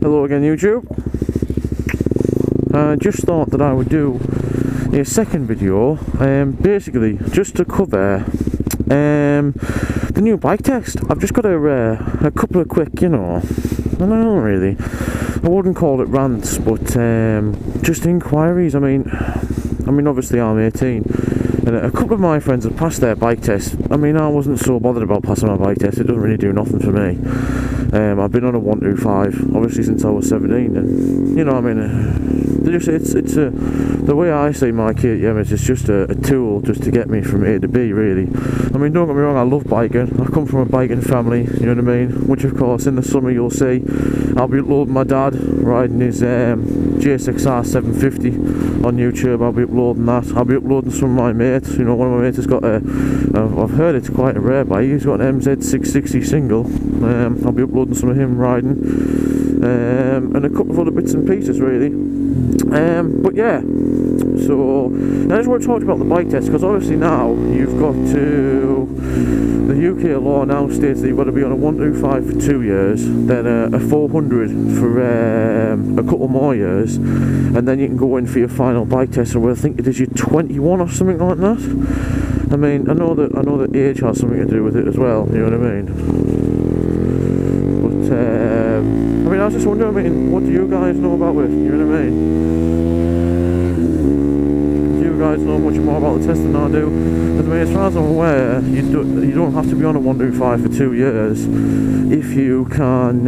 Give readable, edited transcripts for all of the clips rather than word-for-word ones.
Hello again, YouTube. I just thought that I would do a second video, basically just to cover the new bike test. I've just got a couple of quick, I wouldn't call it rants, but just inquiries. I mean, obviously I'm 18, and a couple of my friends have passed their bike test. I mean, I wasn't so bothered about passing my bike test. It doesn't really do nothing for me. I've been on a 125 obviously since I was 17, and the way I see my KTM is it's just a tool just to get me from A to B, really. I mean, don't get me wrong, I love biking. I come from a biking family, you know what I mean? Which of course in the summer you'll see I'll be uploading my dad riding his GSXR 750 on YouTube. I'll be uploading that. I'll be uploading some of my mates. You know, one of my mates has got I've heard it's quite a rare bike. He's got an MZ 660 single. I'll be uploading some of him riding, and a couple of other bits and pieces, really. But yeah, so I just want to talk about the bike test, because obviously now you've got to, the UK law now states that you've got to be on a 125 for 2 years, then a 400 for a couple more years, and then you can go in for your final bike test. And I think it is your 21 or something like that. I mean, I know that age has something to do with it as well, you know what I mean? But I was just wondering, what do you guys know about it, you know what I mean? You guys know much more about the test than I do. As far as I'm aware, you don't have to be on a 125 for 2 years if you can,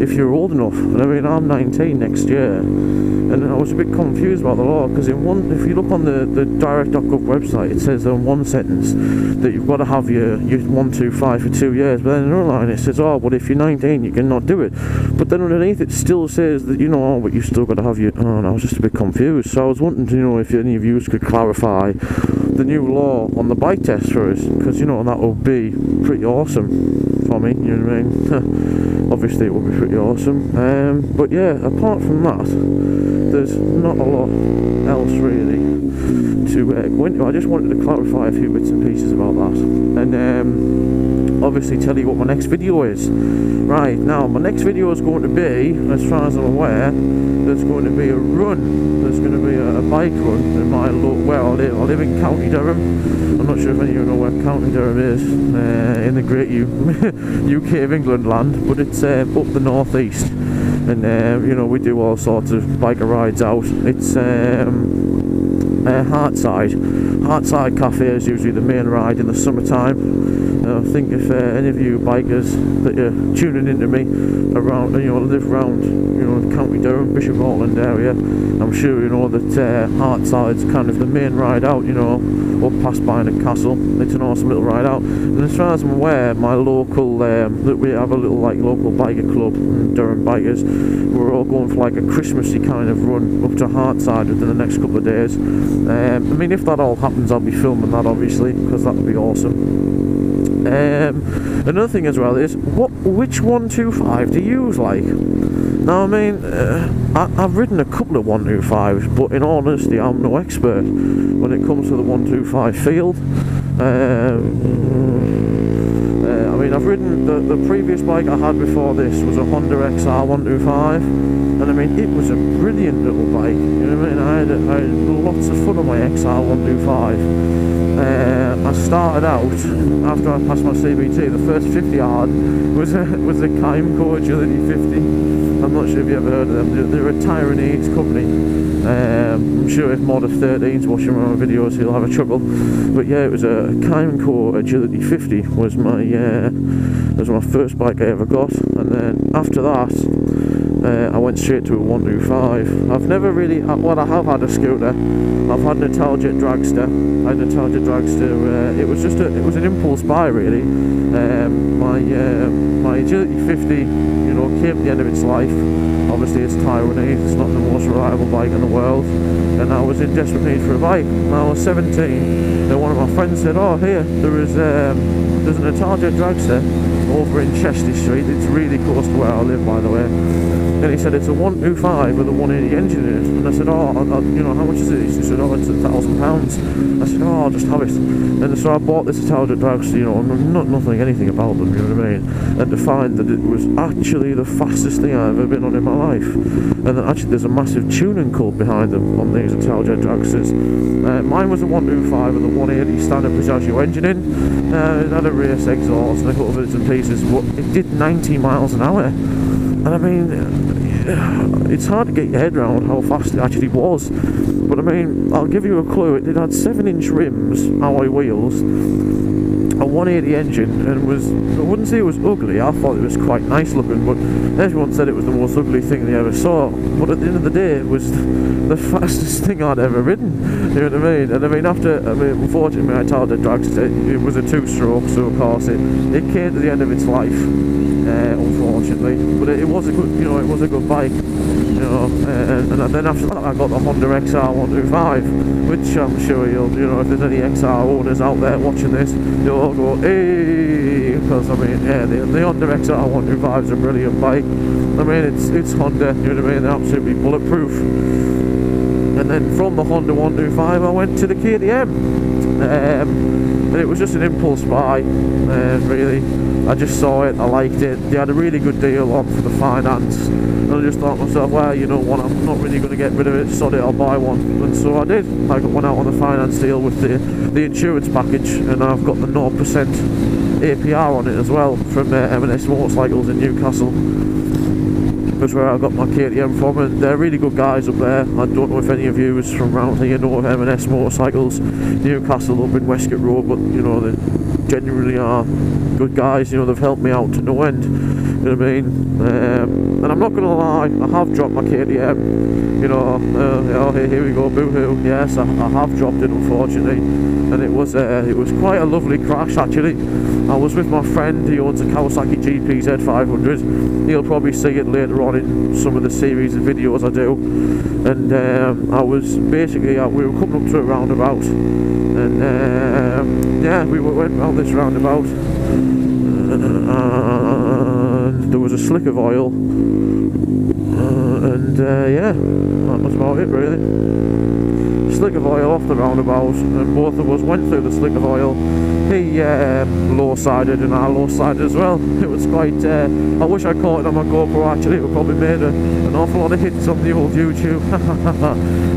if you're old enough. And I mean, I'm 19 next year, and I was a bit confused about the law, because if you look on the direct.gov website, it says in one sentence that you've got to have your 125 for 2 years, but then in another line it says, oh, but if you're 19 you cannot do it. But then underneath it still says that, but you still got to have your, and I was just a bit confused. So I was wanting to know if any of you could clarify the new law on the bike test for us, because that would be pretty awesome for me, you know what I mean? Obviously it would be pretty awesome. But yeah, apart from that, there's not a lot else really to go into. I just wanted to clarify a few bits and pieces about that, and obviously tell you what my next video is. Right, now my next video is going to be, as far as I'm aware, there's going to be a run. There's going to be a bike run in my where I live in County Durham. I'm not sure if any of you know where County Durham is, in the great UK of England land, but it's up the northeast, and we do all sorts of biker rides out. It's Hartside Cafe is usually the main ride in the summertime. I think if any of you bikers that are tuning into me around, live around, County Durham, Bishop Auckland area, I'm sure you know that Hartside's kind of the main ride out, up past Barnet Castle. It's an awesome little ride out. And as far as I'm aware, my local, that we have a little local biker club, Durham Bikers, we're all going for like a Christmassy kind of run up to Hartside within the next couple of days. I mean, if that all happens, I'll be filming that obviously, because that would be awesome. Another thing as well is, which 125 do you use like? Now I mean, I've ridden a couple of 125s, but in all honesty I'm no expert when it comes to the 125 field. I mean, I've ridden the previous bike I had before this was a Honda XR 125, and I mean, it was a brilliant little bike, you know what I mean? I had lots of fun on my XR 125. I started out, after I passed my CBT, the first 50 I had was a co. Agility 50. I'm not sure if you ever heard of them. They're a Taiwanese company. I'm sure if Mod of 13's watching my videos, he'll have a chuckle. But yeah, it was a co. Agility 50 was my first bike I ever got, and then after that I went straight to a 125. I've never really, I have had a scooter. I've had an Italjet Dragster. I had an Italjet Dragster. It was an impulse buy really. My Agility 50, came to the end of its life. Obviously it's Taiwanese, it's not the most reliable bike in the world, and I was in desperate need for a bike. When I was 17, then one of my friends said, oh here, there's an Italjet Dragster over in Chester Street. It's really close to where I live, by the way. And he said it's a 125 with a 180 engine in it. And I said, oh, you know, how much is it? He said, oh, it's £1,000. I said, oh, I'll just have it. And so I bought this Italian Drags, you know, I'm not nothing anything about them, you know what I mean? And to find that it was actually the fastest thing I've ever been on in my life. And that actually there's a massive tuning cult behind them on these Italian Dragsters. Mine was a 125 with a 180 standard Piaggio engine in. It had a race exhaust and a couple of bits and pieces, but it did 90 miles an hour. And I mean, it's hard to get your head around how fast it actually was. But I mean, I'll give you a clue. It had 7-inch rims, alloy wheels, a 180 engine, and I wouldn't say it was ugly. I thought it was quite nice looking, but everyone said it was the most ugly thing they ever saw. But at the end of the day, it was the fastest thing I'd ever ridden. You know what I mean? And I mean, unfortunately, I told the Dragster, it was a 2-stroke, so of course it came to the end of its life. Unfortunately, but it was a good, you know, it was a good bike, you know. And then after that, I got the Honda XR 125, which I'm sure you know, if there's any XR owners out there watching this, you'll all go, hey, because I mean, yeah, the Honda XR 125 is a brilliant bike. I mean, it's Honda, you know what I mean? They're absolutely bulletproof. And then from the Honda 125, I went to the KTM. And it was just an impulse buy, really. I just saw it, I liked it. They had a really good deal on for the finance, and I just thought to myself, well, you know what, I'm not really going to get rid of it, sod it, I'll buy one. And so I did. I got one out on the finance deal with the insurance package, and I've got the 0% APR on it as well from M&S Motorcycles in Newcastle. That's where I got my KTM from, and they're really good guys up there. I don't know if any of you is from around here know of M&S Motorcycles Newcastle up in Westgate Road, but you know, they genuinely are good guys. You know, they've helped me out to no end, you know what I mean? And I'm not going to lie, I have dropped my KTM, you know. Oh, here we go, boo-hoo. Yes, I have dropped it, unfortunately, and it was quite a lovely crash, actually. I was with my friend, he owns a Kawasaki GP Z500. He'll probably see it later on in some of the series of videos I do. And I was basically, we were coming up to a roundabout, and yeah, we went round this roundabout, and there was a slick of oil, and yeah, that was about it really. Slick of oil off the roundabout, and both of us went through the slick of oil. He low-sided and I low-sided as well. It was quite, I wish I caught it on my GoPro actually. It would probably made an awful lot of hits on the old YouTube.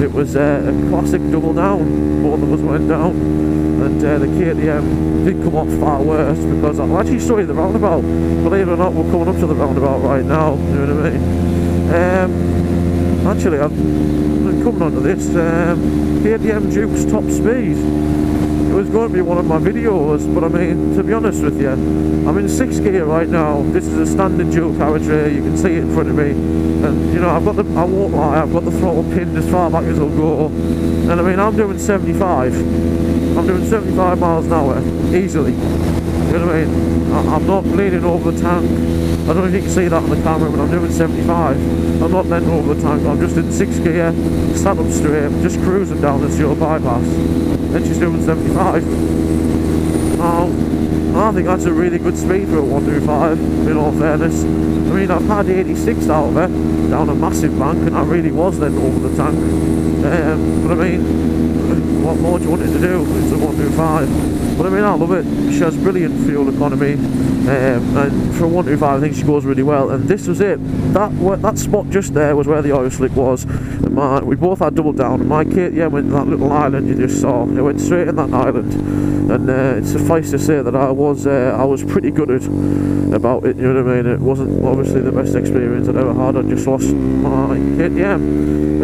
It was a classic double down. Both of us went down, and the KTM did come off far worse, because I'll actually show you the roundabout. Believe it or not, we're coming up to the roundabout right now, you know what I mean? Actually, I'm coming on to this, KTM Duke's top speed. It was going to be one of my videos, but I mean, to be honest with you, I'm in 6th gear right now. This is a standard dual carriageway, you can see it in front of me. And you know, I won't lie, I've got the throttle pinned as far back as I'll go. And I mean, I'm doing 75. I'm doing 75 miles an hour, easily. You know what I mean? I'm not leaning over the tank. I don't know if you can see that on the camera, but I'm doing 75. I'm not leaning over the tank, I'm just in 6th gear, sat up straight, just cruising down the dual bypass. And she's doing 75. I think that's a really good speed for a 125, in all fairness. I mean, I've had 86 out of her down a massive bank, and I really was then over the tank. But I mean, what more do you want it to do? It's a 125. But I mean, I love it. She has brilliant fuel economy, and for a 125 I think she goes really well. And this was it. That spot just there was where the oil slick was. And we both had double down, and my KTM went to that little island you just saw. It went straight in that island, and it's suffice to say that I was pretty gutted about it, you know what I mean? It wasn't obviously the best experience I'd ever had. I just lost my KTM,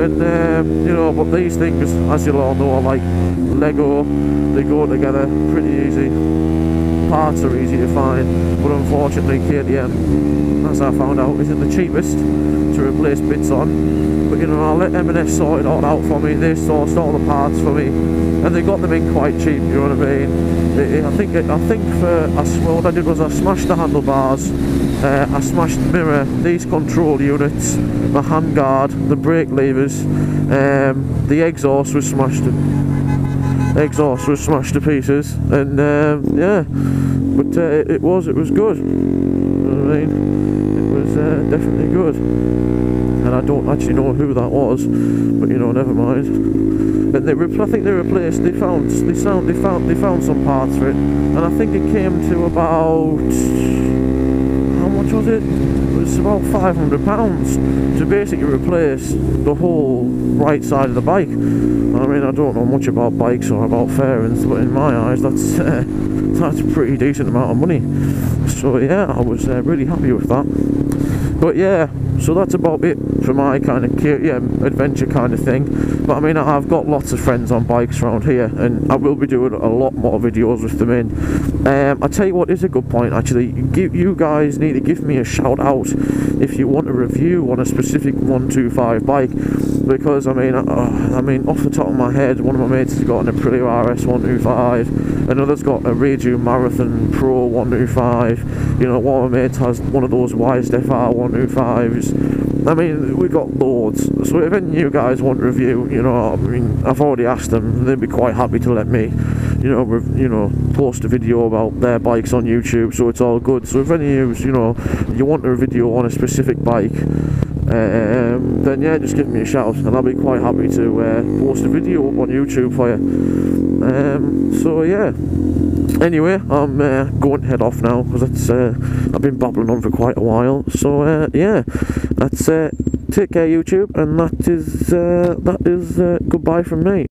and you know, but these things, as you'll all know, are like Lego. They go together pretty easy. Parts are easy to find, but unfortunately KTM, as I found out, isn't the cheapest to replace bits on. But you know, I'll let M&S sort it all out for me. They sourced all the parts for me, and they got them in quite cheap, you know what I mean? I think what I did was I smashed the handlebars, I smashed the mirror, these control units, the handguard, the brake levers, the exhaust was smashed. exhaust was smashed to pieces, and yeah, but it was good. You know what I mean? It was definitely good, and I don't actually know who that was, but you know, never mind. And I think they replaced. They found some parts for it, and I think it came to about, how much was it? It was about £500 to basically replace the whole right side of the bike. I mean, I don't know much about bikes or about fairings, but in my eyes, that's a pretty decent amount of money. So yeah, I was really happy with that. But yeah, so that's about it for my kind of adventure kind of thing. But I mean, I've got lots of friends on bikes around here, and I will be doing a lot more videos with them in. I tell you what is a good point actually. You guys need to give me a shout out if you want a review on a specific 125 bike, because I mean, off the top of my head, one of my mates has got an Aprilia RS 125, another's got a Reju Marathon Pro 125. You know, one of my mates has one of those Wise FR 125s. I mean, we got loads. So if any of you guys want a review, you know, I mean, I've already asked them. They'd be quite happy to let me, you know, post a video about their bikes on YouTube. So it's all good. So if any of you want a video on a specific bike, then yeah, just give me a shout, and I'll be quite happy to post a video up on YouTube for you. So yeah. Anyway, I'm going to head off now, because I've been babbling on for quite a while. So yeah, that's take care YouTube, and that is goodbye from me.